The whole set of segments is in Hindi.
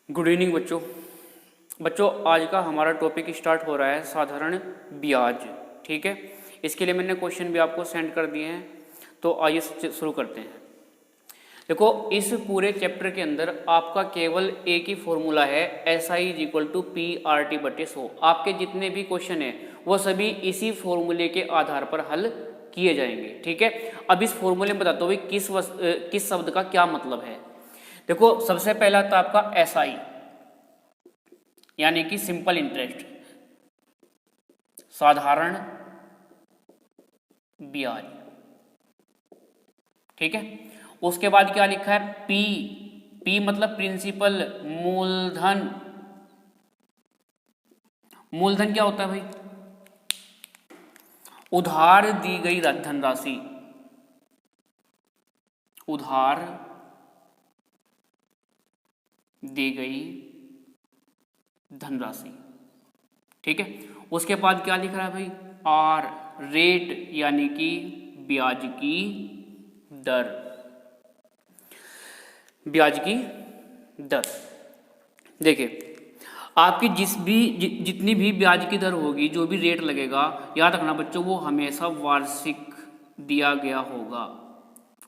गुड इवनिंग बच्चों आज का हमारा टॉपिक स्टार्ट हो रहा है साधारण ब्याज। ठीक है, इसके लिए मैंने क्वेश्चन भी आपको सेंड कर दिए हैं, तो आइए शुरू करते हैं। देखो, इस पूरे चैप्टर के अंदर आपका केवल एक ही फॉर्मूला है, SI = PRT/100। आपके जितने भी क्वेश्चन हैं वो सभी इसी फॉर्मूले के आधार पर हल किए जाएंगे। ठीक है, अब इस फॉर्मूले में बताता हूँ किस शब्द का क्या मतलब है। देखो, सबसे पहला था आपका SI यानी कि सिंपल इंटरेस्ट, साधारण ब्याज। ठीक है, उसके बाद क्या लिखा है, P मतलब प्रिंसिपल, मूलधन। मूलधन क्या होता है भाई? उधार दी गई धनराशि, उधार दी गई धनराशि। ठीक है, उसके बाद क्या लिख रहा है भाई, R रेट यानी कि ब्याज की दर, ब्याज की दर। देखिए, आपकी जितनी भी ब्याज की दर होगी, जो भी रेट लगेगा, याद रखना बच्चों, वो हमेशा वार्षिक दिया गया होगा।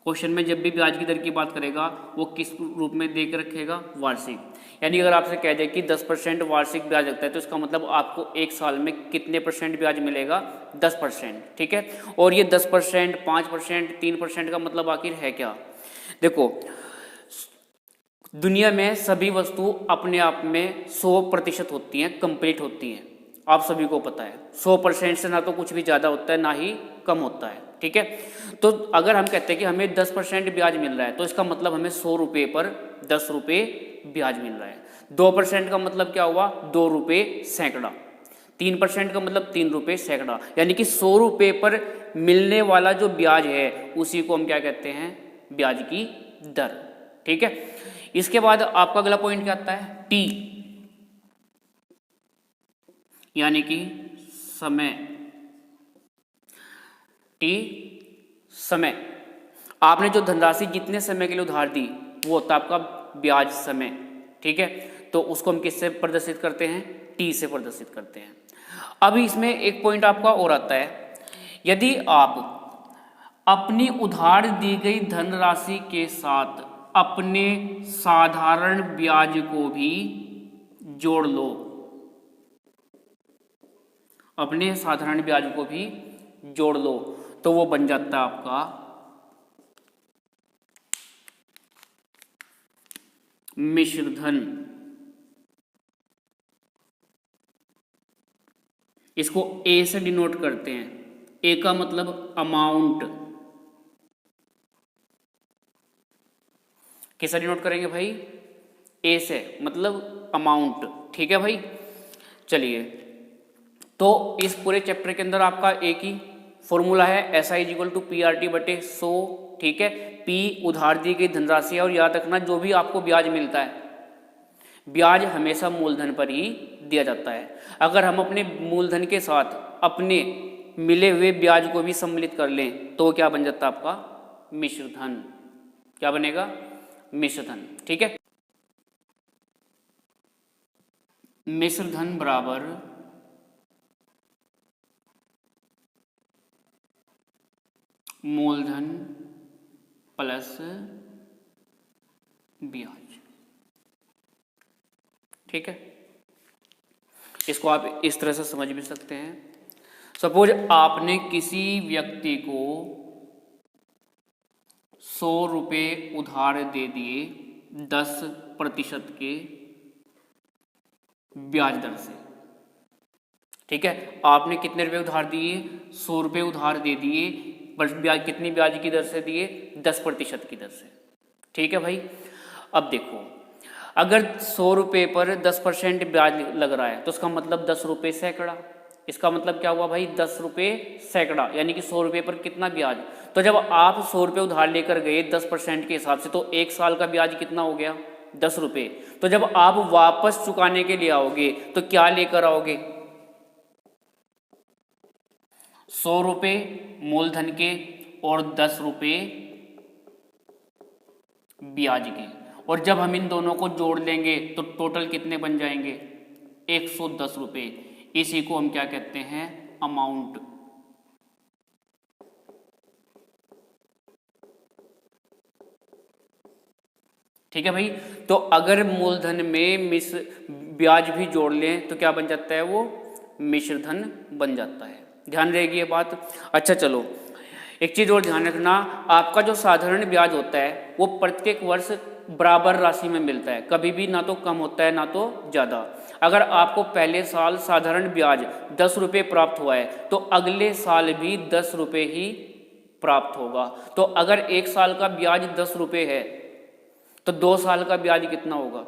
क्वेश्चन में जब भी ब्याज की दर की बात करेगा वो किस रूप में दे के रखेगा, वार्षिक। यानी अगर आपसे कह दे कि 10% वार्षिक ब्याज लगता है, तो इसका मतलब आपको एक साल में कितने % ब्याज मिलेगा, 10%। ठीक है, और ये 10%, 5%, 3% का मतलब आखिर है क्या? देखो, दुनिया में सभी वस्तु अपने आप में 100% होती हैं, कंप्लीट होती हैं। आप सभी को पता है 100% से ना तो कुछ भी ज़्यादा होता है ना ही कम होता है। ठीक है, तो अगर हम कहते हैं कि हमें 10% ब्याज मिल रहा है, तो इसका मतलब हमें 100 रुपये पर 10 रुपये ब्याज मिल रहा है। 2% का मतलब क्या हुआ, 2 रुपये सैकड़ा। 3% का मतलब 3 रुपये सैकड़ा। यानी कि 100 रुपये पर मिलने वाला जो ब्याज है उसी को हम क्या कहते हैं, ब्याज की दर। ठीक है, इसके बाद आपका अगला पॉइंट क्या आता है, T यानी कि समय। T समय। आपने जो धनराशि जितने समय के लिए उधार दी वो होता है आपका ब्याज समय। ठीक है, तो उसको हम किससे प्रदर्शित करते हैं, T से प्रदर्शित करते हैं। अब इसमें एक पॉइंट आपका और आता है, यदि आप अपनी उधार दी गई धनराशि के साथ अपने साधारण ब्याज को भी जोड़ लो, अपने साधारण ब्याज को भी जोड़ लो, तो वो बन जाता है आपका मिश्र धन। इसको A से डिनोट करते हैं। A का मतलब अमाउंट। किससे डिनोट करेंगे भाई, A से, मतलब अमाउंट। ठीक है भाई, चलिए, तो इस पूरे चैप्टर के अंदर आपका एक ही फॉर्मूला है, SI = PRT/100। ठीक है, P उधार दी गई धनराशि है, और याद रखना जो भी आपको ब्याज मिलता है, ब्याज हमेशा मूलधन पर ही दिया जाता है। अगर हम अपने मूलधन के साथ अपने मिले हुए ब्याज को भी सम्मिलित कर लें तो क्या बन जाता है आपका, मिश्र धन। क्या बनेगा, मिश्र धन। ठीक है, मिश्र धन बराबर मूलधन प्लस ब्याज। ठीक है, इसको आप इस तरह से समझ भी सकते हैं। सपोज आपने किसी व्यक्ति को 100 रुपये उधार दे दिए 10% के ब्याज दर से। ठीक है, आपने कितने रुपए उधार दिए, 100 रुपये उधार दे दिए, पर ब्याज कितनी ब्याज की दर से दिए, 10% की दर से। ठीक है भाई, अब देखो, अगर 100 रुपये पर 10% ब्याज लग रहा है तो उसका मतलब 10 रुपये सैकड़ा। इसका मतलब क्या हुआ भाई, 10 रुपये सैकड़ा, यानी कि 100 रुपये पर कितना ब्याज। तो जब आप 100 रुपये उधार लेकर गए 10% के हिसाब से, तो एक साल का ब्याज कितना हो गया, 10 रुपये। तो जब आप वापस चुकाने के लिए आओगे तो क्या लेकर आओगे, 100 रुपये मूलधन के और 10 रुपये ब्याज के। और जब हम इन दोनों को जोड़ लेंगे तो टोटल कितने बन जाएंगे? 110 रुपये। इसी को हम क्या कहते हैं? अमाउंट। ठीक है भाई। तो अगर मूलधन में ब्याज भी जोड़ लें तो क्या बन जाता है? वो मिश्र धन बन जाता है। ध्यान रहेगी ये बात। अच्छा चलो, एक चीज और ध्यान रखना, आपका जो साधारण ब्याज होता है वो प्रत्येक वर्ष बराबर राशि में मिलता है, कभी भी ना तो कम होता है ना तो ज़्यादा। अगर आपको पहले साल साधारण ब्याज 10 रुपये प्राप्त हुआ है तो अगले साल भी 10 रुपये ही प्राप्त होगा। तो अगर एक साल का ब्याज 10 रुपये है तो 2 साल का ब्याज कितना होगा?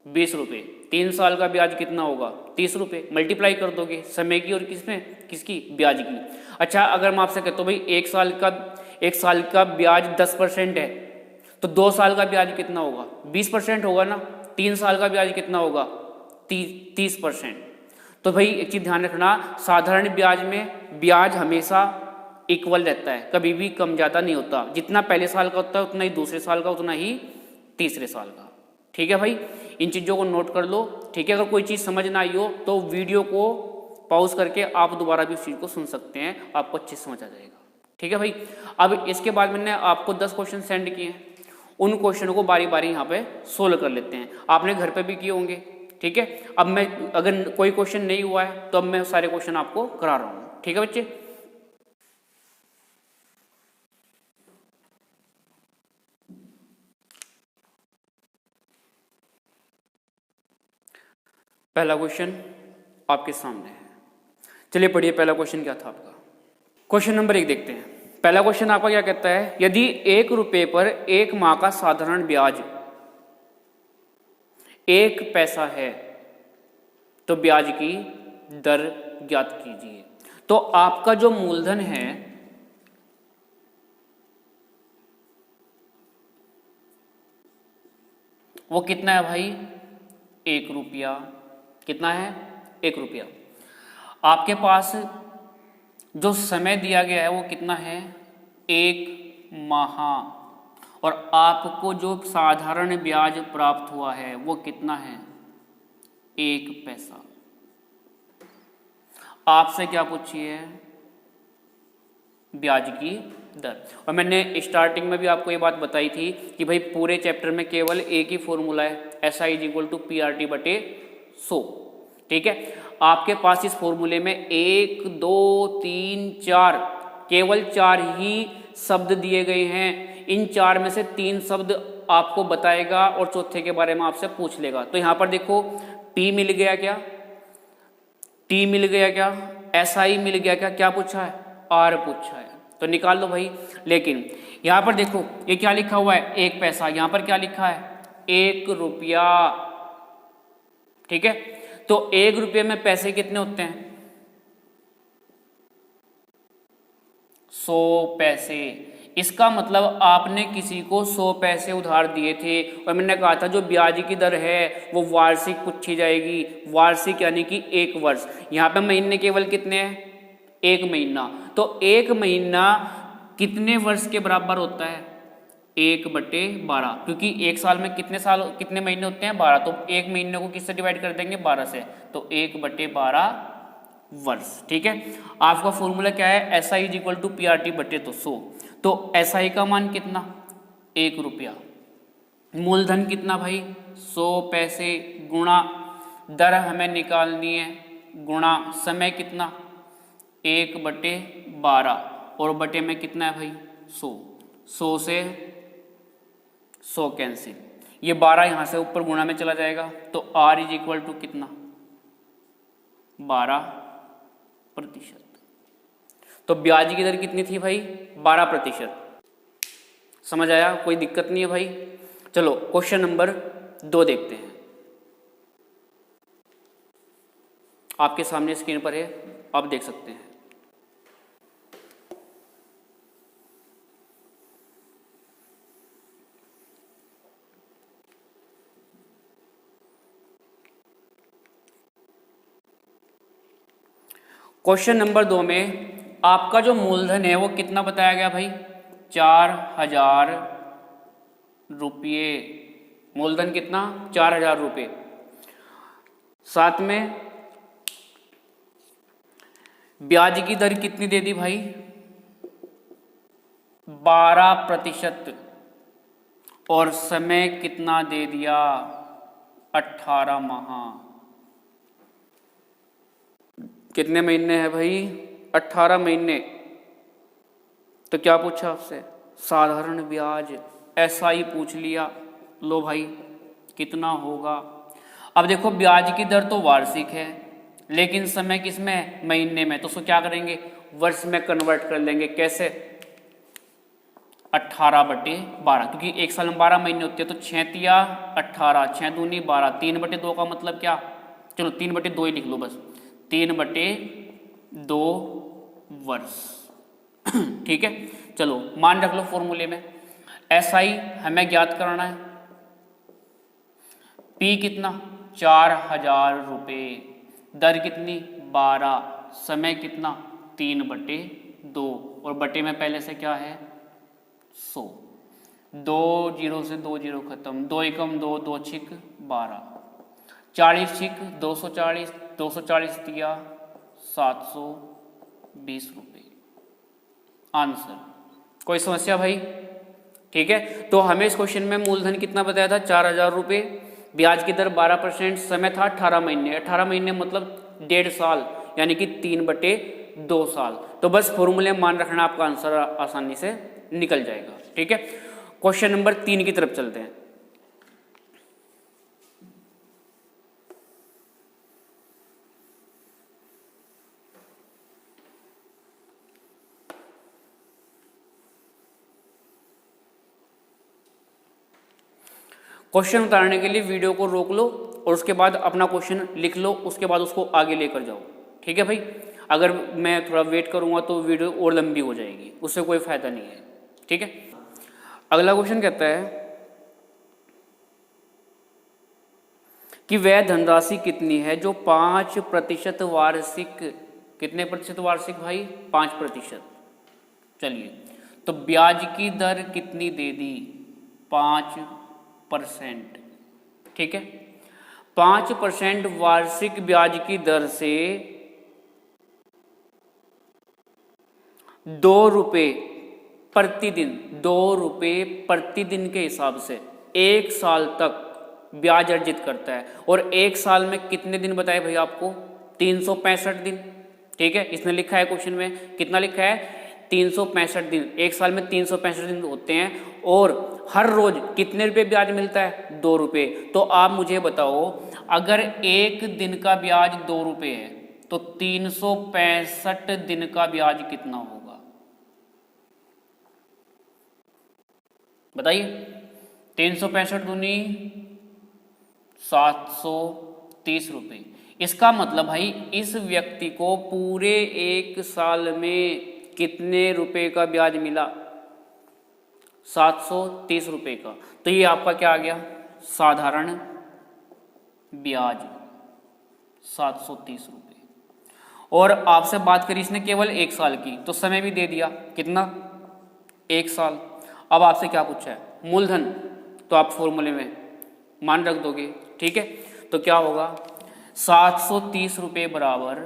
20 रुपये। 3 साल का ब्याज कितना होगा? 30 रुपये। मल्टीप्लाई कर दोगे समय की और किसकी? ब्याज की। अच्छा, अगर मैं आपसे कहता हूँ भाई एक साल का ब्याज 10% है तो 2 साल का ब्याज कितना होगा? 20% होगा ना। 3 साल का ब्याज कितना होगा? 30%। तो भाई एक चीज ध्यान रखना, साधारण ब्याज में ब्याज हमेशा इक्वल रहता है, कभी भी कम ज़्यादा नहीं होता। जितना पहले साल का होता है उतना ही दूसरे साल का, उतना ही तीसरे साल का। ठीक है भाई, इन चीज़ों को नोट कर लो। ठीक है, अगर कोई चीज़ समझ ना आई हो तो वीडियो को पॉज करके आप दोबारा भी उस चीज़ को सुन सकते हैं, आपको अच्छे से समझ आ जाएगा। ठीक है भाई। अब इसके बाद मैंने आपको 10 क्वेश्चन सेंड किए हैं, उन क्वेश्चनों को बारी बारी यहाँ पे सोल्व कर लेते हैं। आपने घर पे भी किए होंगे। ठीक है, अब मैं अगर कोई क्वेश्चन नहीं हुआ है तो अब मैं सारे क्वेश्चन आपको करा रहा हूँ। ठीक है बच्चे। पहला क्वेश्चन आपके सामने है, चलिए पढ़िए। पहला क्वेश्चन क्या था आपका? क्वेश्चन नंबर 1 देखते हैं। पहला क्वेश्चन आपका क्या कहता है? यदि 1 रुपये पर 1 माह का साधारण ब्याज 1 पैसा है तो ब्याज की दर ज्ञात कीजिए। तो आपका जो मूलधन है वो कितना है भाई? 1 रुपया। कितना है? 1 रुपया। आपके पास जो समय दिया गया है वो कितना है? 1 माह। और आपको जो साधारण ब्याज प्राप्त हुआ है वो कितना है? 1 पैसा। आपसे क्या पूछी है? ब्याज की दर। और मैंने स्टार्टिंग में भी आपको ये बात बताई थी कि भाई पूरे चैप्टर में केवल एक ही फॉर्मूला है, SI = PRT/100। ठीक है, आपके पास इस फॉर्मूले में 1 2 3 4 केवल 4 ही शब्द दिए गए हैं। इन 4 में से 3 शब्द आपको बताएगा और चौथे के बारे में आपसे पूछ लेगा। तो यहां पर देखो, P मिल गया क्या? T मिल गया क्या? SI मिल गया क्या? क्या पूछा है? R पूछा है, तो निकाल लो भाई। लेकिन यहां पर देखो ये क्या लिखा हुआ है? 1 पैसा। यहां पर क्या लिखा है? 1 रुपया। ठीक है, तो 1 रुपये में पैसे कितने होते हैं? 100 पैसे। इसका मतलब आपने किसी को 100 पैसे उधार दिए थे और मैंने कहा था जो ब्याज की दर है वो वार्षिक पूछी जाएगी। वार्षिक यानी कि 1 वर्ष। यहाँ पे महीने केवल कितने हैं? 1 महीना। तो 1 महीना कितने वर्ष के बराबर होता है? 1/12। क्योंकि एक साल में कितने महीने होते हैं? 12। तो 1 महीने को किससे डिवाइड कर देंगे? 12 से। तो 1/12 वर्ष। ठीक है, आपका फॉर्मूला क्या है? SI = PRT/100। तो SI का मान कितना? 1 रुपया। मूलधन कितना भाई? 100 पैसे गुणा दर हमें निकालनी है, गुणा समय कितना? 1/12 और बटे में कितना है भाई? 100। 100 से 100 कैंसिल, ये 12 यहां से ऊपर गुणा में चला जाएगा। तो R = कितना? 12%। तो ब्याज की दर कितनी थी भाई? 12%। समझ आया? कोई दिक्कत नहीं है भाई। चलो क्वेश्चन नंबर 2 देखते हैं। आपके सामने स्क्रीन पर है, आप देख सकते हैं। क्वेश्चन नंबर 2 में आपका जो मूलधन है वो कितना बताया गया भाई? 4000 रुपये मूलधन कितना 4,000 रुपये। साथ में ब्याज की दर कितनी दे दी भाई 12%। और समय कितना दे दिया 18 माह। कितने महीने हैं भाई 18 महीने। तो क्या पूछा आपसे साधारण ब्याज SI पूछ लिया। लो भाई कितना होगा। अब देखो ब्याज की दर तो वार्षिक है लेकिन समय किसमें महीने में, तो उसको क्या करेंगे वर्ष में कन्वर्ट कर लेंगे। कैसे 18/12 क्योंकि एक साल में 12 महीने होते हैं। तो 6 तिया 18 6 दूनी 12 3/2 का मतलब क्या, चलो 3/2 ही लिख लो बस 3/2 वर्ष। ठीक है चलो मान रख लो फॉर्मूले में। SI हमें ज्ञात करना है। P कितना 4,000 रुपये। दर कितनी 12। समय कितना 3/2 और बटे में पहले से क्या है 100। 2 0 से 2 0 खत्म। 2 एकम 2 2 छिक 12 40 छिक 240 240 दिया 720 रुपये आंसर। कोई समस्या भाई। ठीक है तो हमें इस क्वेश्चन में मूलधन कितना बताया था 4,000 रुपये। ब्याज की दर 12%। समय था 18 महीने। 18 महीने मतलब 1.5 साल यानी कि 3/2 साल। तो बस फॉर्मूले मान रखना आपका आंसर आसानी से निकल जाएगा। ठीक है क्वेश्चन नंबर 3 की तरफ चलते हैं। क्वेश्चन उतारने के लिए वीडियो को रोक लो और उसके बाद अपना क्वेश्चन लिख लो, उसके बाद उसको आगे लेकर जाओ। ठीक है भाई अगर मैं थोड़ा वेट करूंगा तो वीडियो और लंबी हो जाएगी, उससे कोई फायदा नहीं है। ठीक है अगला क्वेश्चन कहता है कि वह धनराशि कितनी है जो 5% वार्षिक। कितने प्रतिशत वार्षिक भाई 5%। चलिए तो ब्याज की दर कितनी दे दी 5%। ठीक है 5% वार्षिक ब्याज की दर से 2 रुपये प्रतिदिन 2 रुपये प्रतिदिन के हिसाब से 1 साल तक ब्याज अर्जित करता है। और 1 साल में कितने दिन बताए भाई आपको 365 दिन। ठीक है इसने लिखा है क्वेश्चन में कितना लिखा है 365 दिन। 1 साल में 365 दिन होते हैं और हर रोज कितने रुपए ब्याज मिलता है 2 रुपये। तो आप मुझे बताओ अगर 1 दिन का ब्याज 2 रुपये है तो 365 दिन का ब्याज कितना होगा बताइए। 365 दूनी 730 रुपये। इसका मतलब भाई इस व्यक्ति को पूरे 1 साल में कितने रुपए का ब्याज मिला 730 रुपये का। तो ये आपका क्या आ गया साधारण ब्याज 730 रुपये। और आपसे बात करी इसने केवल 1 साल की तो समय भी दे दिया कितना 1 साल। अब आपसे क्या पूछा है मूलधन, तो आप फॉर्मूले में मान रख दोगे। ठीक है तो क्या होगा 730 रुपये बराबर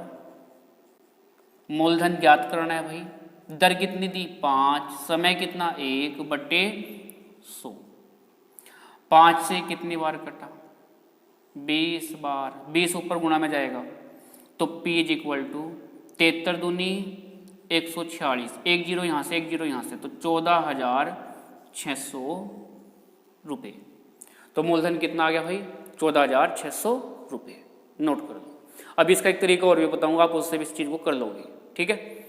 मूलधन ज्ञात करना है भाई। दर कितनी दी 5। समय कितना 1/100। 5 से कितनी बार कटा 20 बार। 20 ऊपर गुणा में जाएगा तो P इज इक्वल टू 73 दूनी 146। 1 0 यहाँ से 1 0 यहाँ से तो 14,600 रुपये। तो मूलधन कितना आ गया भाई 14,600 रुपये। नोट कर लो। अब इसका एक तरीका और भी बताऊंगा, आप उससे भी इस चीज को कर लोगे। ठीक है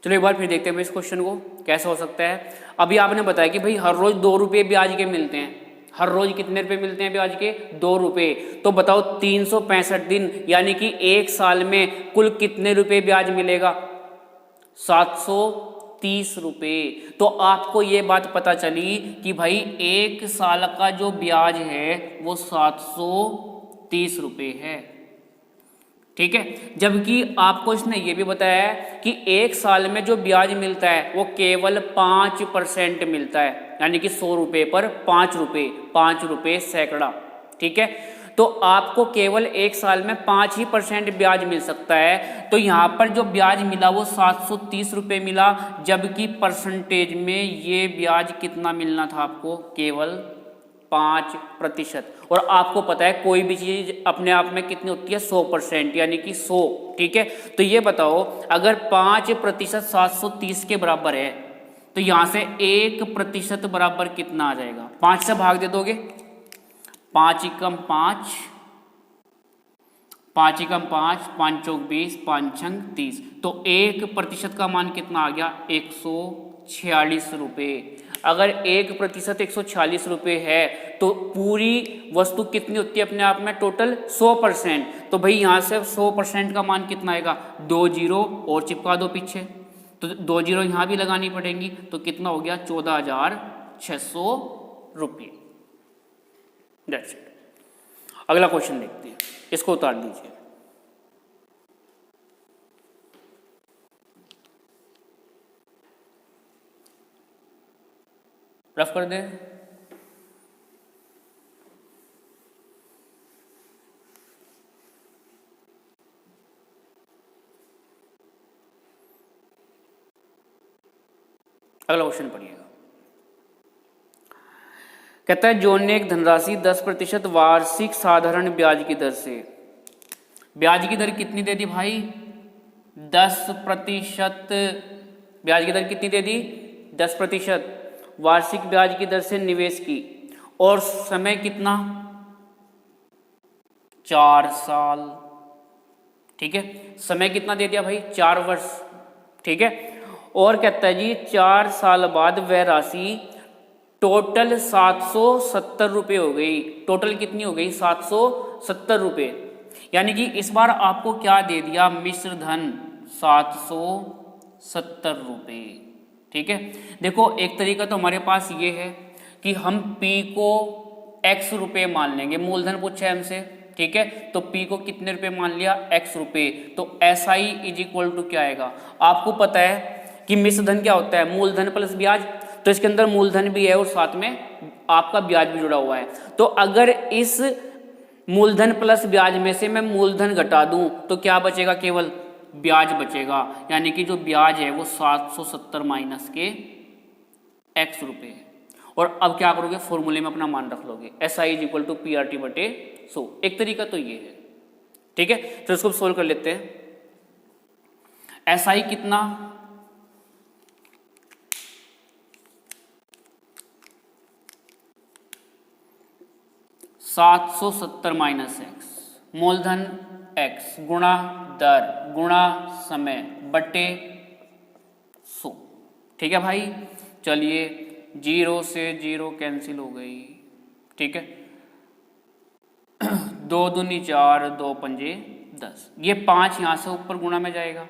चलो एक बार फिर देखते हैं इस क्वेश्चन को कैसा हो सकता है। अभी आपने बताया कि भाई हर रोज 2 रुपये ब्याज के मिलते हैं। हर रोज कितने रुपए मिलते हैं ब्याज के 2 रुपये। तो बताओ 365 दिन यानी कि 1 साल में कुल कितने रुपए ब्याज मिलेगा 730 रुपये। तो आपको ये बात पता चली कि भाई 1 साल का जो ब्याज है वो 730 रुपये है। ठीक है। जबकि आपको इसने ये भी बताया है कि एक साल में जो ब्याज मिलता है वो केवल 5% मिलता है, यानी कि 100 रुपये पर 5 रुपये सैकड़ा। ठीक है, तो आपको केवल एक साल में 5% ब्याज मिल सकता है। तो यहाँ पर जो ब्याज मिला वो 730 रुपये मिला, जबकि परसेंटेज में ये ब्याज कितना मिलना था आपको, केवल 5%। और आपको पता है कोई भी चीज़ अपने आप में कितनी होती है, 100%, यानी कि 100। ठीक है, तो ये बताओ अगर 5% 730 के बराबर है तो यहाँ से 1% बराबर कितना आ जाएगा, 5 से भाग दे दोगे, 5 एकम 5, 5 एकम 5, 5 चौक 20, 5 छंग 30। तो 1% का मान कितना आ गया, 146 रुपये। अगर 1% 146 रुपये है तो पूरी वस्तु कितनी होती है अपने आप में, टोटल 100%। तो भाई यहाँ से 100% का मान कितना आएगा, 2 जीरो और चिपका दो पीछे, तो 2 जीरो यहाँ भी लगानी पड़ेंगी, तो कितना हो गया, 14,600 रुपये। That's it. अगला क्वेश्चन देखते हैं, इसको उतार दीजिए। रफ कर दें। अगला क्वेश्चन पढ़िएगा। कहता है जॉन ने एक धनराशि 10% वार्षिक साधारण ब्याज की दर से, ब्याज की दर कितनी दे दी भाई, 10%। ब्याज की दर कितनी दे दी, 10% वार्षिक ब्याज की दर से निवेश की, और समय कितना, 4 साल। ठीक है, समय कितना दे दिया भाई, 4 वर्ष। ठीक है, और कहता है जी 4 साल बाद वह राशि टोटल 770 रुपये हो गई। टोटल कितनी हो गई, 770 रुपये। यानी कि इस बार आपको क्या दे दिया, मिश्र धन 770 रुपये। ठीक है, देखो एक तरीका तो हमारे पास ये है कि हम P को X रुपये मान लेंगे, मूलधन पूछा है हमसे। ठीक है, तो P को कितने रुपए मान लिया, X रुपये, तो SI इज इक्वल टू क्या आएगा, आपको पता है कि मिश्र धन क्या होता है, मूलधन प्लस ब्याज। तो इसके अंदर मूलधन भी है और साथ में आपका ब्याज भी जुड़ा हुआ है। तो अगर इस मूलधन प्लस ब्याज में से मैं मूलधन घटा दूं तो क्या बचेगा, केवल ब्याज बचेगा। यानी कि जो ब्याज है वो 770 माइनस के X रुपये। और अब क्या करोगे, फॉर्मूले में अपना मान रख लोगे, SI is equal to PRT बटे 100। एक तरीका तो ये है। ठीक है, तो इसको सोल्व कर लेते हैं। SI कितना, 770 माइनस X, मूलधन X गुणा दर गुणा समय बटे 100। ठीक है भाई, चलिए 0 से 0 कैंसिल हो गई। ठीक है, 2 दूनी 4, 2 पंजे 10, ये 5 यहाँ से ऊपर गुणा में जाएगा।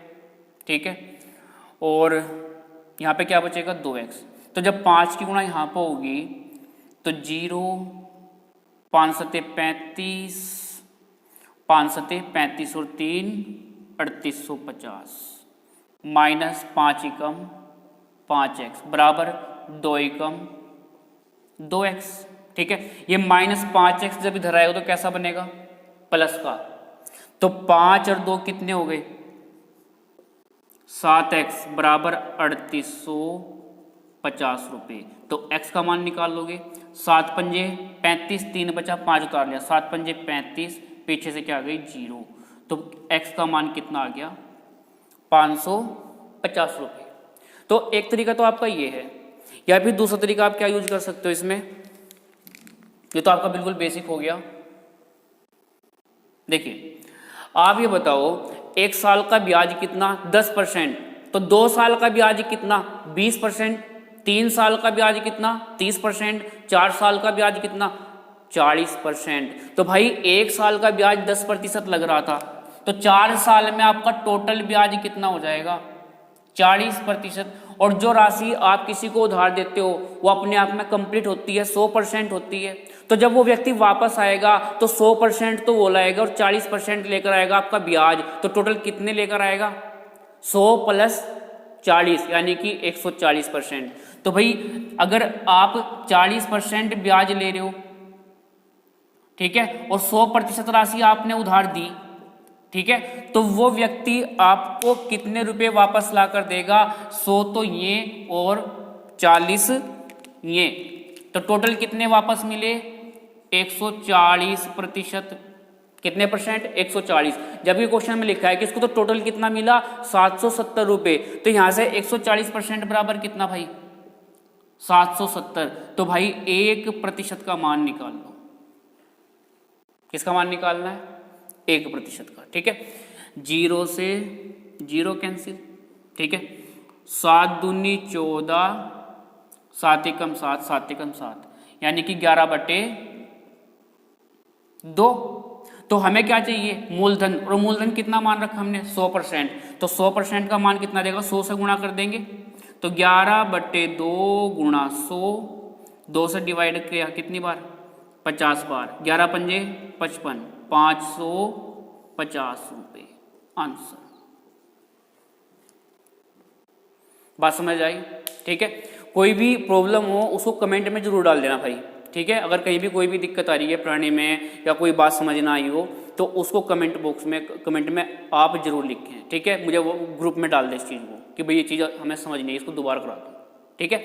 ठीक है, और यहाँ पे क्या बचेगा, 2x। तो जब 5 की गुणा यहाँ पर होगी तो 0, 5 सते 35, 5 सते 35 और 3 3850 माइनस 5 एकम 5x बराबर 2 एकम 2x। ठीक है, ये माइनस 5x जब इधर आएगा तो कैसा बनेगा, प्लस का। तो 5 और 2 कितने हो गए, 7x बराबर 3850 रुपये। तो x का मान निकाल लोगे, 7 पंजे 35, 3 बचा 5 उतार लिया, 7 पंजे 35, पीछे से क्या आ गई 0। तो x का मान कितना आ गया, 550 रुपये। तो एक तरीका तो आपका ये है, या फिर दूसरा तरीका आप क्या यूज कर सकते हो इसमें, ये तो आपका बिल्कुल बेसिक हो गया। देखिए आप ये बताओ, 1 साल का ब्याज कितना, 10%, तो 2 साल का ब्याज कितना, 20%, 3 साल का ब्याज कितना, 30%, 4 साल का ब्याज कितना, 40%। तो भाई 1 साल का ब्याज 10% लग रहा था, तो 4 साल में आपका टोटल ब्याज कितना हो जाएगा, 40%। और जो राशि आप किसी को उधार देते हो वो अपने आप में कंप्लीट होती है, 100% होती है। तो जब वो व्यक्ति वापस आएगा तो 100% तो वो लाएगा और 40% लेकर आएगा आपका ब्याज। तो टोटल कितने लेकर आएगा? 100 प्लस 40 यानी कि 140%। तो भाई अगर आप 40% ब्याज ले रहे हो, ठीक है, और 100% राशि आपने उधार दी, ठीक है, तो वो व्यक्ति आपको कितने रुपए वापस ला कर देगा? 100 तो ये और 40 ये, तो टोटल कितने वापस मिले? 140%। कितने परसेंट? 140। जबकि क्वेश्चन में लिखा है कि इसको तो टोटल कितना मिला? 770 रुपए। तो यहां से 140% बराबर कितना भाई? 770। तो भाई 1% का मान निकाल लो। किसका मान निकालना है? 1% का, ठीक है। 0 से 0 कैंसिल, ठीक है। 7 दूनी 14, 7 एकम 7, 7 एकम 7, यानी कि 11/2। तो हमें क्या चाहिए? मूलधन। और मूलधन कितना मान रखा हमने? 100%। तो 100% का मान कितना देगा? 100 से गुणा कर देंगे। तो 11/2 गुणा 100, 2 से डिवाइड किया कितनी बार? 50 बार। 11 पंजे 55, 550 रुपये आंसर। बात समझ आई? ठीक है। कोई भी प्रॉब्लम हो उसको कमेंट में जरूर डाल देना भाई, ठीक है। अगर कहीं भी कोई भी दिक्कत आ रही है पढ़ाने में या कोई बात समझ ना आई हो तो उसको कमेंट बॉक्स में, कमेंट में आप जरूर लिखें, ठीक है। मुझे वो ग्रुप में डाल दें इस चीज़ को कि भाई ये चीज़ हमें समझ नहीं है, इसको दोबारा करा दो, ठीक है।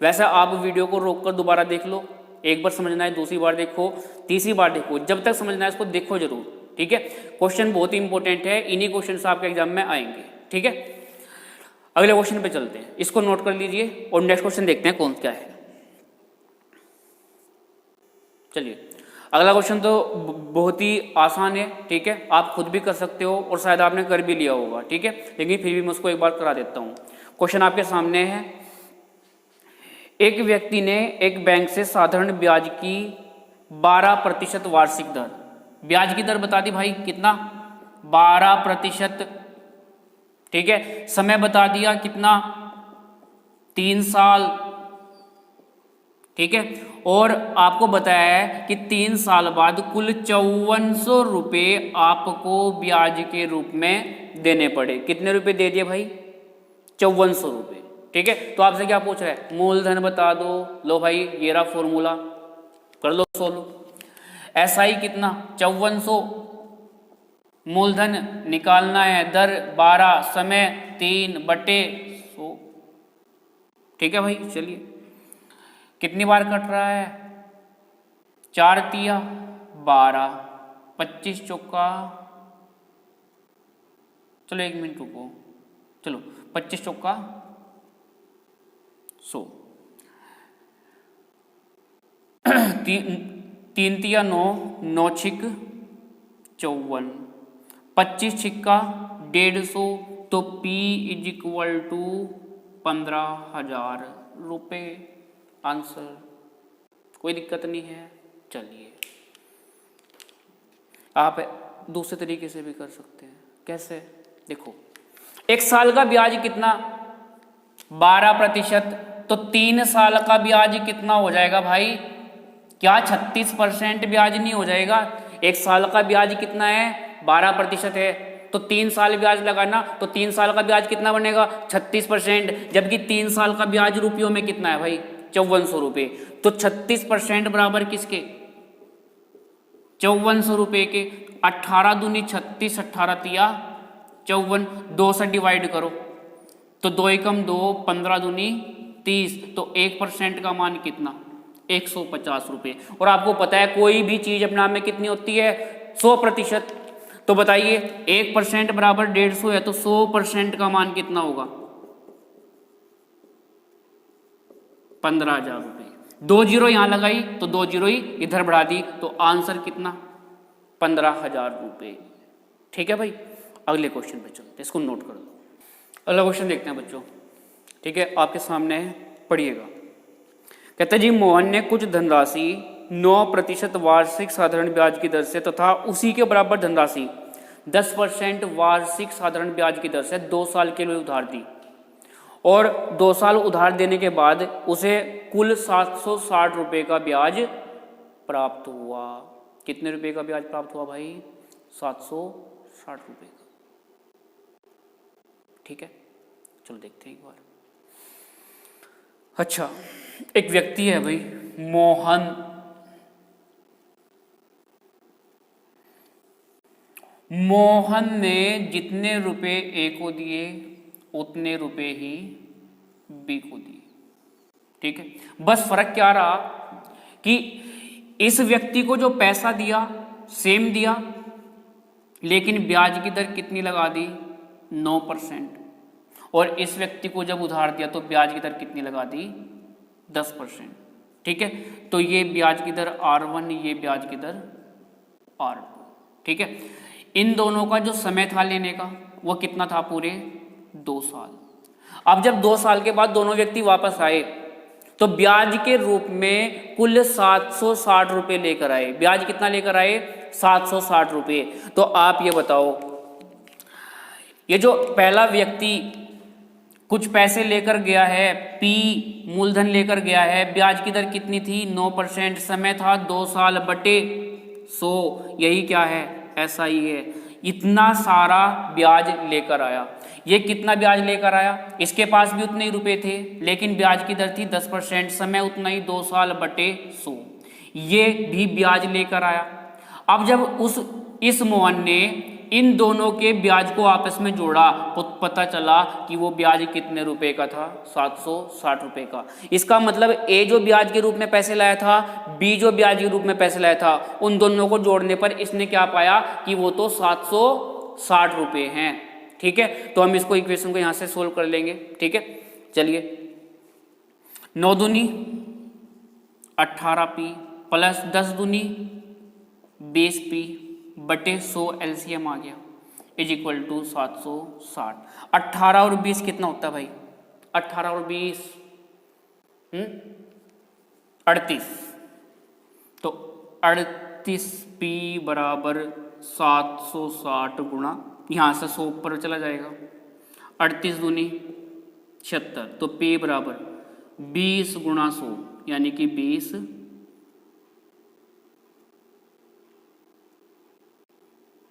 वैसे आप वीडियो को रोक कर दोबारा देख लो, एक बार समझना है, दूसरी बार देखो, तीसरी बार देखो, जब तक समझना है इसको देखो जरूर, ठीक है। क्वेश्चन बहुत ही इंपॉर्टेंट है, इन्हीं क्वेश्चन आपके एग्जाम में आएंगे, ठीक है। अगले क्वेश्चन पे चलते हैं, इसको नोट कर लीजिए और नेक्स्ट क्वेश्चन देखते हैं कौन क्या है। चलिए अगला क्वेश्चन तो बहुत ही आसान है, ठीक है। आप खुद भी कर सकते हो और शायद आपने कर भी लिया होगा, ठीक है, लेकिन फिर भी मैं उसको एक बार करा देता हूँ। क्वेश्चन आपके सामने है, एक व्यक्ति ने एक बैंक से साधारण ब्याज की 12% वार्षिक दर, ब्याज की दर बता दी भाई कितना? 12%, ठीक है। समय बता दिया कितना? 3 साल, ठीक है। और आपको बताया है कि 3 साल बाद कुल 5400 रुपये आपको ब्याज के रूप में देने पड़े। कितने रुपए दे दिए भाई? 5400 रुपये, ठीक है। तो आपसे क्या पूछ रहा है? मूलधन बता दो। लो भाई ये रहा फॉर्मूला, कर लो सोल्व। SI कितना? 5400, मूलधन निकालना है, दर 12, समय 3/100, ठीक है भाई। चलिए कितनी बार कट रहा है? 4 तिया 12, 25 चौका, चलो 1 मिनट रुको, चलो 25 चौका 100, 3 तिया 9, 9 छिक 54, 25 छिक्का 150, तो P = 15,000 रुपये आंसर। कोई दिक्कत नहीं है। चलिए आप दूसरे तरीके से भी कर सकते हैं। कैसे? देखो, 1 साल का ब्याज कितना? 12%, तो 3 साल का ब्याज कितना हो जाएगा भाई? क्या 36% ब्याज नहीं हो जाएगा? 1 साल का ब्याज कितना है? 12% है, तो 3 साल ब्याज लगाना, तो 3 साल का ब्याज कितना बनेगा? 36%। जबकि 3 साल का ब्याज रुपयों में कितना है भाई? 5400 रुपये। तो 36% बराबर किसके? 5400 रुपये के। 18 दूनी 36, 18 तिया 54, 2 से डिवाइड करो, तो 2 एकम 2, 15 दूनी 30, तो 1% का मान कितना? 150 रुपये। और आपको पता है कोई भी चीज अपने आप में कितनी होती है? 100%। तो बताइए 1% बराबर 150 है, तो 100% का मान कितना होगा? 15,000 रुपये। 2 जीरो यहां लगाई तो 2 जीरो ही इधर बढ़ा दी, तो आंसर कितना? 15,000 रुपये, ठीक है भाई। अगले क्वेश्चन पे चलते हैं, इसको नोट कर लो। अगला क्वेश्चन देखते हैं बच्चों, ठीक है, आपके सामने है, पढ़िएगा। कहते जी मोहन ने कुछ धनराशि 9% वार्षिक साधारण ब्याज की दर से तथा उसी के बराबर धनराशि 10% वार्षिक साधारण ब्याज की दर से 2 साल के लिए उधार दी और 2 साल उधार देने के बाद उसे कुल 760 रुपये का ब्याज प्राप्त हुआ। कितने रुपए का ब्याज प्राप्त हुआ भाई? 760 रुपये का। ठीक है, चलो देखते हैं एक बार। अच्छा, एक व्यक्ति है भाई मोहन, मोहन ने जितने रुपए ए को दिए उतने रुपए ही बी को दिए। ठीक है, बस फर्क क्या रहा कि इस व्यक्ति को जो पैसा दिया सेम दिया, लेकिन ब्याज की दर कितनी लगा दी? 9%। और इस व्यक्ति को जब उधार दिया तो ब्याज की दर कितनी लगा दी? 10%। ठीक है, तो ये ब्याज की दर R1, ये ब्याज की दर R2। ठीक है, इन दोनों का जो समय था लेने का वो कितना था? पूरे 2 साल। अब जब 2 साल के बाद दोनों व्यक्ति वापस आए तो ब्याज के रूप में कुल 760 रुपये लेकर आए। ब्याज कितना लेकर आए? 760 रुपये। तो आप ये बताओ, ये जो पहला व्यक्ति कुछ पैसे लेकर गया है, पी मूलधन लेकर गया है, ब्याज की दर कितनी थी? 9%। समय था 2 साल बटे 100, यही क्या है? ऐसा ही है। इतना सारा ब्याज लेकर आया। ये कितना ब्याज लेकर आया? इसके पास भी उतने ही रुपए थे, लेकिन ब्याज की दर थी 10%, समय उतना ही 2 साल बटे 100। ये भी ब्याज लेकर आया। अब जब इस मोहन ने इन दोनों के ब्याज को आपस में जोड़ा तो पता चला कि वो ब्याज कितने रुपए का था? 760 रुपए का। इसका मतलब ए जो ब्याज के रूप में पैसे लाया था, बी जो ब्याज के रूप में पैसे लाया था, उन दोनों को जोड़ने पर इसने क्या पाया कि वो तो 760 रुपए हैं। ठीक है, तो हम इसको इक्वेशन को यहां से सोल्व कर लेंगे। ठीक है, चलिए 9 दूनी 18p प्लस 10 दूनी 20p बटे 100 एलसीएम आ गया इज इक्वल टू 760। 18 और 20 कितना होता है भाई? 18 और 20 38। तो 38p बराबर 760 गुणा, यहां से 100 ऊपर चला जाएगा, 38 दूनी 76। तो p बराबर 20 गुणा 100 यानी कि 20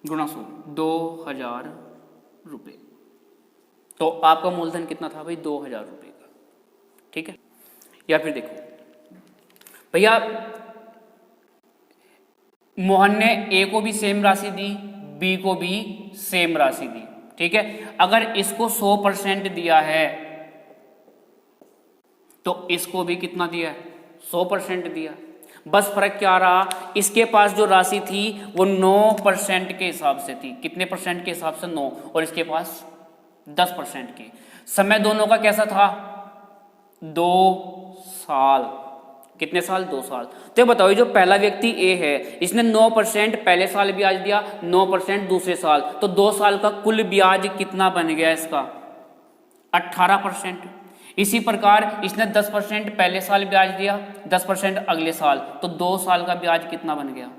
गुणा 100, 2000 रुपये। तो आपका मूलधन कितना था भाई? 2000 रुपये का। ठीक है, या फिर देखो भैया, मोहन ने ए को भी सेम राशि दी, बी को भी सेम राशि दी। ठीक है, अगर इसको 100% दिया है तो इसको भी कितना दिया है? 100% दिया। बस फर्क क्या रहा, इसके पास जो राशि थी वो 9% के हिसाब से थी। कितने परसेंट के हिसाब से? 9। और इसके पास 10% के। समय दोनों का कैसा था? 2 साल। कितने साल? 2 साल। तो बताओ, ये जो पहला व्यक्ति ए है, इसने 9% पहले साल ब्याज दिया, 9% दूसरे साल, तो 2 साल का कुल ब्याज कितना बन गया इसका? 18%। इसी प्रकार इसने 10% पहले साल ब्याज दिया, 10% अगले साल, तो 2 साल का ब्याज कितना बन गया?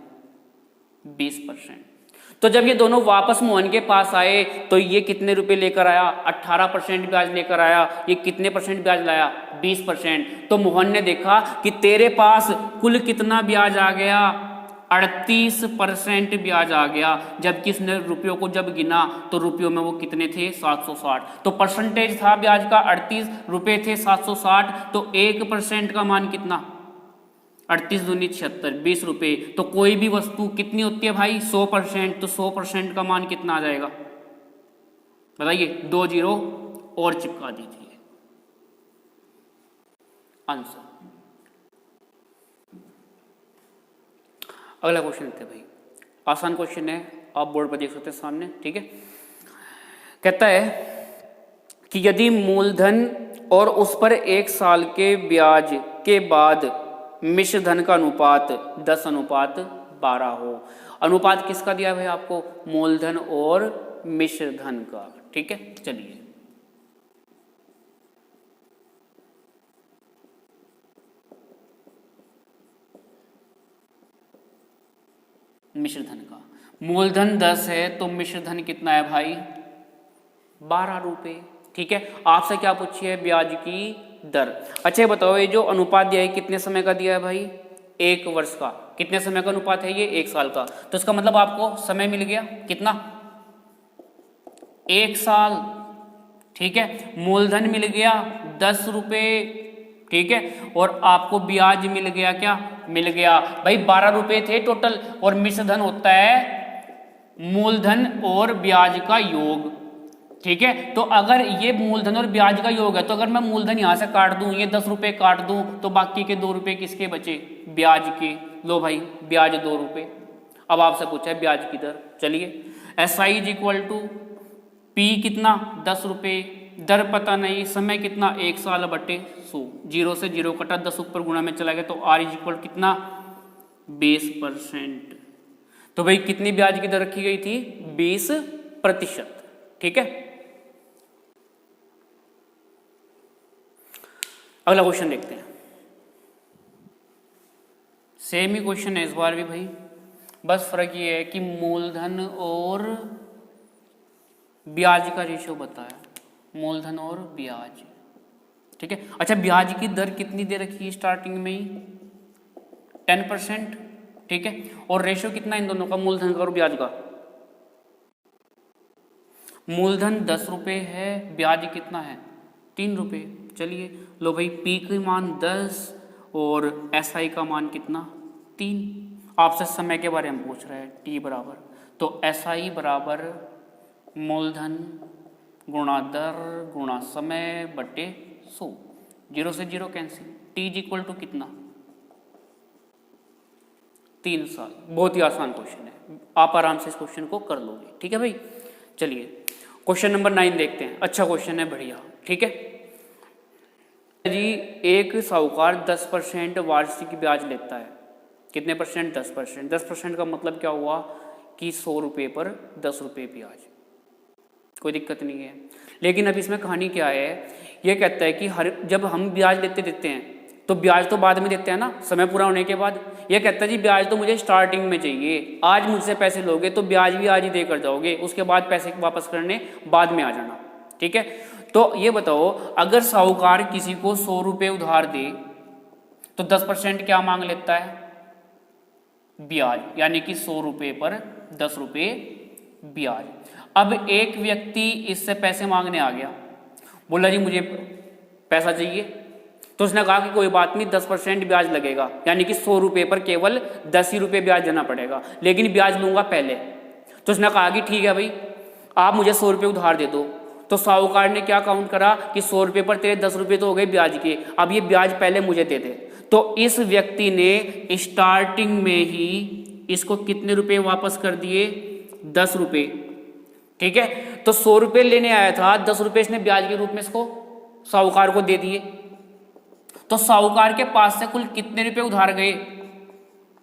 20%। तो जब ये दोनों वापस मोहन के पास आए तो ये कितने रुपए लेकर आया? 18% ब्याज लेकर आया। ये कितने परसेंट ब्याज लाया? 20%। तो मोहन ने देखा कि तेरे पास कुल कितना ब्याज आ गया? 38% ब्याज आ गया। जबकि इसने रुपयों को जब गिना तो रुपयों में वो कितने थे? 760। तो परसेंटेज था ब्याज का 38, रुपए थे 760, तो 1% का मान कितना? 38 दूनी 76, 20 रुपए। तो कोई भी वस्तु कितनी होती है भाई? 100%। तो 100% का मान कितना आ जाएगा? बताइए, 2 जीरो और चिपका दीजिए आंसर। अगला क्वेश्चन लेते हैं भाई, आसान क्वेश्चन है, आप बोर्ड पर देख सकते हैं सामने। ठीक है, कहता है कि यदि मूलधन और उस पर 1 साल के ब्याज के बाद मिश्र धन का अनुपात 10:12 हो। अनुपात किसका दिया भाई आपको? मूलधन और मिश्र धन का। ठीक है, चलिए मिश्र धन का मूलधन 10 है तो मिश्र धन कितना है भाई? 12 रुपये। ठीक है, आपसे क्या पूछी है, ब्याज की दर। अच्छा ये बताओ, ये जो अनुपात दिया है कितने समय का दिया है भाई, 1 वर्ष का। कितने समय का अनुपात है ये, 1 साल का। तो इसका मतलब आपको समय मिल गया कितना, 1 साल। ठीक है, मूलधन मिल गया 10 रुपये। ठीक है, और आपको ब्याज मिल गया, क्या मिल गया भाई, 12 रुपये थे टोटल। और मिश्रधन होता है मूलधन और ब्याज का योग। ठीक है, तो अगर ये मूलधन और ब्याज का योग है, तो अगर मैं मूलधन यहां से काट दूं, ये 10 रुपये काट दूं, तो बाकी के 2 रुपये किसके बचे, ब्याज के। लो भाई, ब्याज 2 रुपये। अब आपसे पूछा है ब्याज की दर। चलिए, SI is equal to P कितना, 10 रुपये, दर पता नहीं, समय कितना, 1 साल बटे 100, 0 से 0 कटा, 10 ऊपर गुणा में चला गया, तो R इज इक्वल कितना, 20%। तो भाई कितनी ब्याज की दर रखी गई थी, 20%। ठीक है, अगला क्वेश्चन देखते हैं। सेम ही क्वेश्चन है इस बार भी भाई, बस फर्क ये है कि मूलधन और ब्याज का रेशियो बताया, मूलधन और ब्याज। ठीक है, अच्छा ब्याज की दर कितनी दे रखी है स्टार्टिंग में ही, 10%। ठीक है, और रेशियो कितना इन दोनों का, मूलधन का और ब्याज का, मूलधन 10 रुपये है, ब्याज कितना है, 3 रुपये। चलिए, लो भाई, P का मान 10 और SI का मान कितना, 3। आपसे समय के बारे में पूछ रहा है, T बराबर, तो SI बराबर मूलधन गुणा दर गुणा समय बटे 100, 0 से 0 cancel, T is equal to कितना, 3 साल। बहुत ही आसान क्वेश्चन है, आप आराम से इस क्वेश्चन को कर लोगे। ठीक है भाई, चलिए क्वेश्चन नंबर 9 देखते हैं। अच्छा क्वेश्चन है, बढ़िया। ठीक है जी, एक साहूकार 10% वार्षिक ब्याज लेता है। कितने परसेंट, 10%। 10% का मतलब क्या हुआ कि 100 रुपये पर 10 रुपये ब्याज, कोई दिक्कत नहीं है। लेकिन अब इसमें कहानी क्या है, ये कहता है कि जब हम ब्याज लेते देते हैं तो ब्याज तो बाद में देते हैं ना, समय पूरा होने के बाद। ये कहता है जी ब्याज तो मुझे स्टार्टिंग में चाहिए, आज मुझसे पैसे लोगे तो ब्याज भी आज ही देकर जाओगे, उसके बाद पैसे वापस करने बाद में आ जाना। ठीक है, तो ये बताओ, अगर साहूकार किसी को 100 रुपये उधार दे तो 10% क्या मांग लेता है, ब्याज, यानी कि 100 रुपये पर 10 रुपये ब्याज। अब एक व्यक्ति इससे पैसे मांगने आ गया, बोला जी मुझे पैसा चाहिए, तो उसने कहा कि कोई बात नहीं, 10% ब्याज लगेगा, यानी कि 100 रुपये पर केवल 10 ही रुपये ब्याज देना पड़ेगा, लेकिन ब्याज लूंगा पहले। तो उसने कहा कि ठीक है भाई, आप मुझे 100 रुपये उधार दे दो। तो साहूकार ने क्या काउंट करा कि 100 रुपये पर तेरे 10 रुपये तो हो गए ब्याज के, अब ये ब्याज पहले मुझे दे दे। तो इस व्यक्ति ने स्टार्टिंग में ही इसको कितने रुपए वापस कर दिए, 10 रुपये। ठीक है, तो 100 रुपये लेने आया था, 10 रुपये इसने ब्याज के रूप में इसको साहूकार को दे दिए। तो साहूकार के पास से कुल कितने रुपए उधार गए,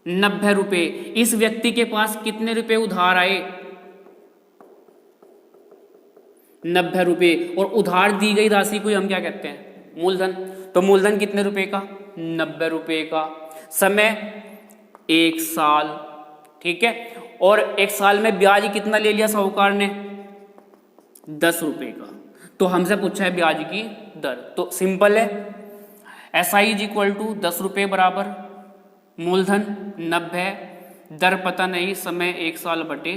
90 रुपये। इस व्यक्ति के पास कितने रुपए उधार आए, 90 रुपये। और उधार दी गई राशि को हम क्या कहते हैं, मूलधन। तो मूलधन कितने रुपए का, 90 रुपये का। समय 1 साल। ठीक है, और 1 साल में ब्याज कितना ले लिया साहूकार ने, 10 रुपये का। तो हमसे पूछा है ब्याज की दर, तो सिंपल है, SI इज इक्वल टू 10 रुपये बराबर मूलधन 90, दर पता नहीं, समय 1 साल बटे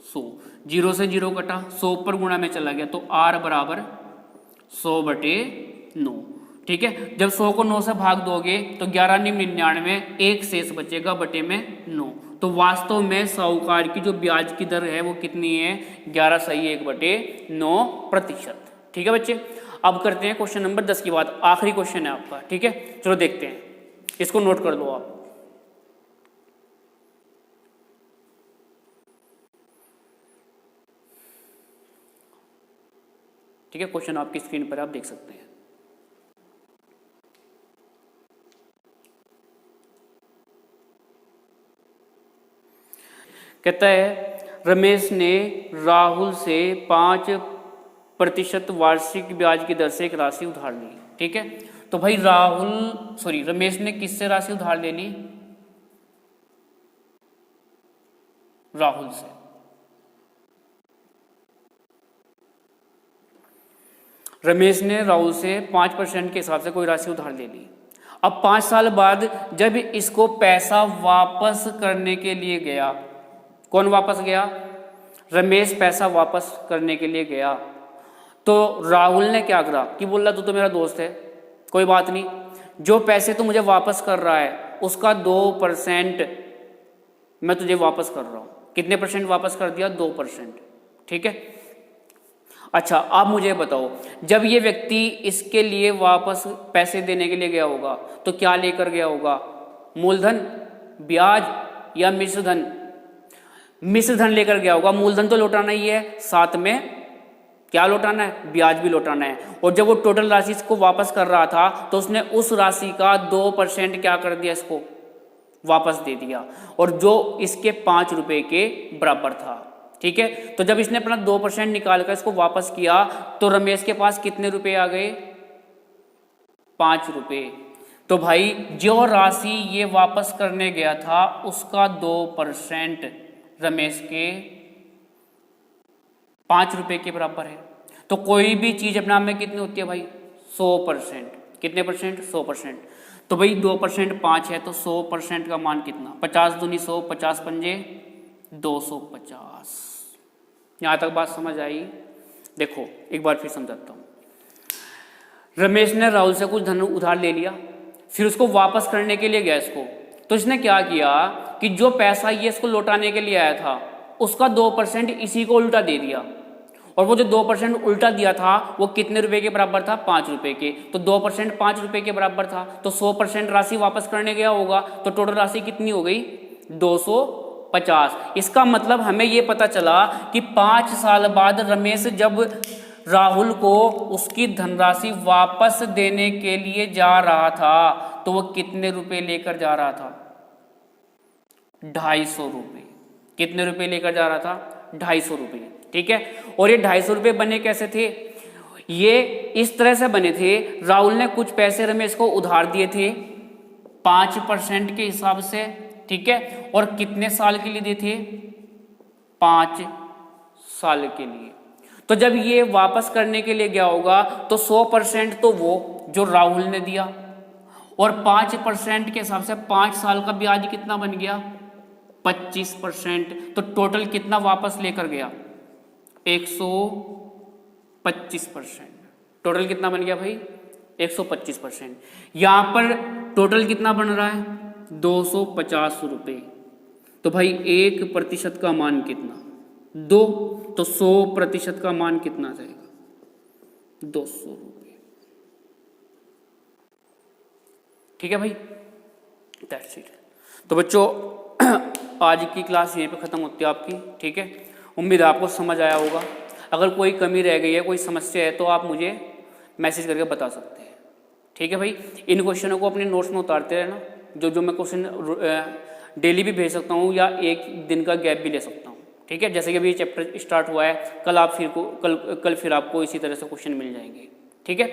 100, 0 से 0 कटा, 100 पर गुणा में चला गया, तो R बराबर 100 बटे 9। ठीक है, जब 100 को 9 से भाग दोगे तो 11 × 99, एक शेष बचेगा बटे में 9। तो वास्तव में साहूकार की जो ब्याज की दर है वो कितनी है, 11.1/9%। ठीक है बच्चे, अब करते हैं क्वेश्चन नंबर 10 की बात, आखिरी क्वेश्चन है आपका। ठीक है, चलो देखते हैं, इसको नोट कर लो आप। ठीक है, क्वेश्चन आपकी स्क्रीन पर आप देख सकते हैं। कहता है रमेश ने राहुल से 5% वार्षिक ब्याज की दर से एक राशि उधार ली। ठीक है, तो भाई रमेश ने किससे राशि उधार ले ली, राहुल से। रमेश ने राहुल से 5% के हिसाब से कोई राशि उधार ले ली। अब 5 साल बाद जब इसको पैसा वापस करने के लिए गया, कौन वापस गया? रमेश पैसा वापस करने के लिए गया। तो राहुल ने क्या करा कि बोला तू तो मेरा दोस्त है, कोई बात नहीं, जो पैसे तू मुझे वापस कर रहा है उसका 2% मैं तुझे वापस कर रहा हूँ। कितने परसेंट वापस कर दिया? 2%। ठीक है। अच्छा, आप मुझे बताओ, जब ये व्यक्ति इसके लिए वापस पैसे देने के लिए गया होगा तो क्या लेकर गया होगा? मूलधन, ब्याज या मिश्र धन? मिश्र धन लेकर गया होगा। मूलधन तो लौटाना ही है, साथ में क्या लौटाना है? ब्याज भी लौटाना है। और जब वो टोटल राशि इसको वापस कर रहा था तो उसने उस राशि का 2% क्या कर दिया? इसको वापस दे दिया, और जो इसके 5 रुपए के बराबर था। ठीक है। तो जब इसने अपना 2% निकाल कर इसको वापस किया तो रमेश के पास कितने रुपए आ गए? 5 रुपए। तो भाई जो राशि ये वापस करने गया था उसका 2% रमेश के 5 रुपए के बराबर है। तो कोई भी चीज अपने आप में कितनी होती है भाई? 100%। कितने परसेंट? 100%। तो भाई 2% 5 है तो 100% का मान कितना? 50 दूनी 100, 50 पंजे 250। यहां तक बात समझ आई? देखो एक बार फिर समझाता हूं। रमेश ने राहुल से कुछ धन उधार ले लिया, फिर उसको वापस करने के लिए गया इसको। तो इसने क्या किया कि जो पैसा ये इसको लौटाने के लिए आया था उसका 2% इसी को उल्टा दे दिया, और वो जो 2% उल्टा दिया था वो कितने रुपए के बराबर था? 5 रुपए के। तो 2% 5 रुपए के बराबर था, तो 100% राशि वापस करने गया होगा, तो टोटल राशि कितनी हो गई? 250। इसका मतलब हमें ये पता चला कि 5 साल बाद रमेश जब राहुल को उसकी धनराशि वापस देने के लिए जा रहा था तो वो कितने रुपए लेकर जा रहा था? 250 रुपए। कितने रुपए लेकर जा रहा था? 250 रुपए। ठीक है। और ये 250 रुपए बने कैसे थे? ये इस तरह से बने थे, राहुल ने कुछ पैसे रमेश को उधार दिए थे 5% के हिसाब से। ठीक है। और कितने साल के लिए दिए थे? 5 साल के लिए। तो जब ये वापस करने के लिए गया होगा तो 100% तो वो जो राहुल ने दिया, और 5% के हिसाब से 5 साल का ब्याज कितना बन गया? 25%। तो टोटल कितना वापस लेकर गया? 125%। टोटल कितना बन गया भाई? 125%। यहां पर टोटल कितना बन रहा है? 250 रुपए। तो भाई 1% का मान कितना? 2। तो 100% का मान कितना जाएगा? 200 रुपए। ठीक है भाई, दैट्स इट। तो बच्चों आज की क्लास यहीं पे ख़त्म होती है आपकी। ठीक है। उम्मीद है आपको समझ आया होगा। अगर कोई कमी रह गई है, कोई समस्या है तो आप मुझे मैसेज करके बता सकते हैं। ठीक है भाई। इन क्वेश्चनों को अपने नोट्स में उतारते रहना। जो मैं क्वेश्चन डेली भी भेज सकता हूँ या एक दिन का गैप भी ले सकता हूँ। ठीक है। जैसे कि अभी चैप्टर स्टार्ट हुआ है, कल फिर आपको इसी तरह से क्वेश्चन मिल जाएंगे। ठीक है।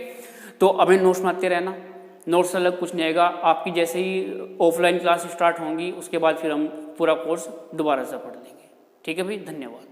तो अभी नोट्स बनाते रहना। नोट्स से अलग कुछ नहीं आएगा। आपकी जैसे ही ऑफलाइन क्लास स्टार्ट होंगी उसके बाद फिर हम पूरा कोर्स दोबारा से पढ़ लेंगे। ठीक है भाई, धन्यवाद।